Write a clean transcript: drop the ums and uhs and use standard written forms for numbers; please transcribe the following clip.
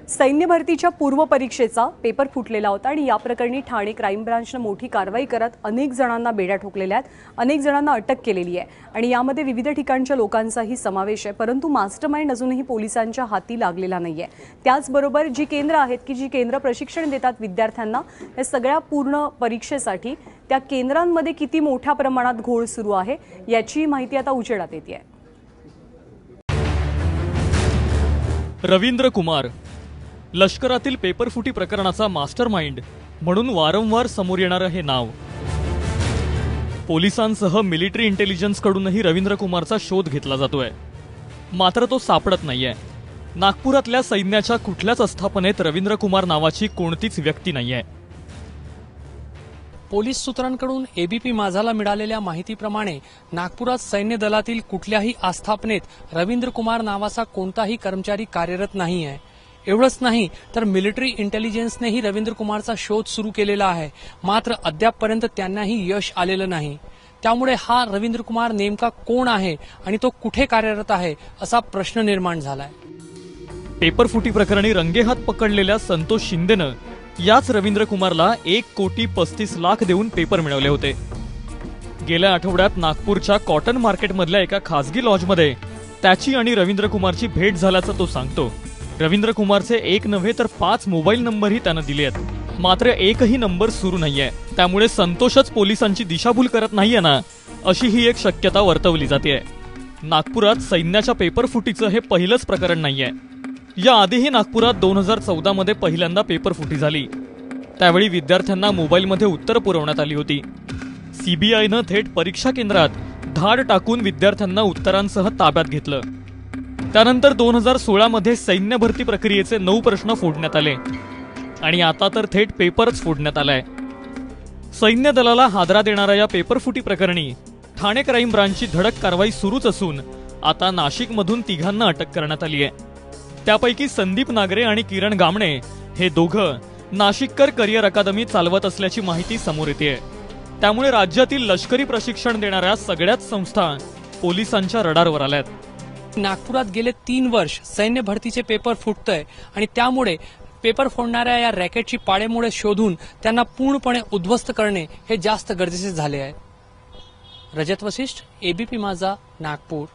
सैन्य भरतीच्या पूर्व परीक्षेचा पेपर फुटलेला होता आणि या प्रकरणी ठाणे क्राईम ब्रांचने मोठी कारवाई करत अनेक जणांना बेड्या ठोकलेल्या आहेत, अनेक जणांना अटक केलेली आहे आणि यामध्ये विविध ठिकाणच्या लोकांचाही समावेश आहे। परंतु मास्टरमाइंड अजूनही पोलिसांच्या हाती लागलेला नाहीये। त्याचबरोबर जी केंद्र आहेत की जी केंद्र प्रशिक्षण देतात विद्यार्थ्यांना या सगळ्या पूर्ण परीक्षेसाठी, त्या केंद्रांमध्ये किती मोठ्या प्रमाणात घोळ सुरू आहे याची माहिती आता उजेडात येते आहे। रवींद्र कुमार लष्करातील पेपरफुटी प्रकरणाचा मास्टरमाइंड म्हणून वारंवार समोर येणारे हे नाव। पोलिसांसह मिलिटरी इंटेलिजन्स कडूनही रवींद्र कुमारचा शोध घेतला जातोय, मात्र तो सापडत नाहीये। नागपुरातल्या सैन्याच्या कुठल्याच आस्थापनेत रवींद्र कुमार नावाची कोणतीच व्यक्ती नाहीये। पोलीस सूत्रांकडून एबीपी माझाला मिळालेल्या माहितीप्रमाणे नागपुरात सैन्य दलातील कुठल्याही आस्थापनेत रवींद्र कुमार नावाचा कोणताही कर्मचारी कार्यरत नाही आहे। एवढंच नाही तर मिलिटरी इंटेलिजन्सनेही रवींद्र कुमारचा शोध सुरू केलेला आहे, मात्र अद्यापपर्यंत त्यांनाही यश आलेलं नाही। त्यामुळे हा रवींद्र कुमार नेमका कोण आहे आणि तो कुठे कार्यरत आहे असा प्रश्न निर्माण झालाय। पेपरफुटी प्रकरणी रंगेहात पकडलेल्या संतोष शिंदेनं याच रवींद्र कुमारला 1,35,00,000 देऊन पेपर मिळवले होते। गेल्या आठवड्यात नागपूरच्या कॉटन मार्केटमधल्या एका खासगी लॉजमध्ये त्याची आणि रवींद्र कुमारची भेट झाल्याचं तो सांगतो। रवींद्र कुमारचे एक नव्हे तर 5 मोबाईल नंबरही त्यानं दिले आहेत, मात्र एकही नंबर सुरू नाहीये। त्यामुळे संतोषच पोलिसांची दिशाभूल करत नाहीये ना, अशी ही एक शक्यता वर्तवली जाते। नागपुरात सैन्याच्या पेपरफुटीचं हे पहिलंच प्रकरण नाहीये। या आधीही नागपुरात 2014 मध्ये पहिल्यांदा पेपरफुटी झाली। त्यावेळी विद्यार्थ्यांना मोबाईलमध्ये उत्तर पुरवण्यात आली होती। सीबीआयनं थेट परीक्षा केंद्रात धाड टाकून विद्यार्थ्यांना उत्तरांसह ताब्यात घेतलं। त्यानंतर 2016 मध्ये सैन्य भरती प्रक्रियेचे 9 प्रश्न फोडण्यात आले आणि आता तर थेट पेपरच फोडण्यात आलाय। सैन्य दलाला हादरा देणाऱ्या या पेपरफुटी प्रकरणी ठाणे क्राईम ब्रांचची धडक कारवाई सुरूच असून आता नाशिकमधून 3घांना अटक करण्यात आली आहे। त्यापैकी संदीप नागरे आणि किरण गामणे हे दोघं नाशिककर करिअर अकादमी चालवत असल्याची माहिती समोर येते। त्यामुळे राज्यातील लष्करी प्रशिक्षण देणाऱ्या सगळ्याच संस्था पोलिसांच्या रडारवर आल्यात। नागपुरात गेले 3 वर्ष सैन्य भरतीचे पेपर फुटतय आणि त्यामुळे पेपर फोडणाऱ्या या रॅकेटची पाळेमुळे शोधून त्यांना पूर्णपणे उद्ध्वस्त करणे हे जास्त गरजेचे झाले आहे। रजत वशिष्ठ, एबीपी माझा, नागपूर।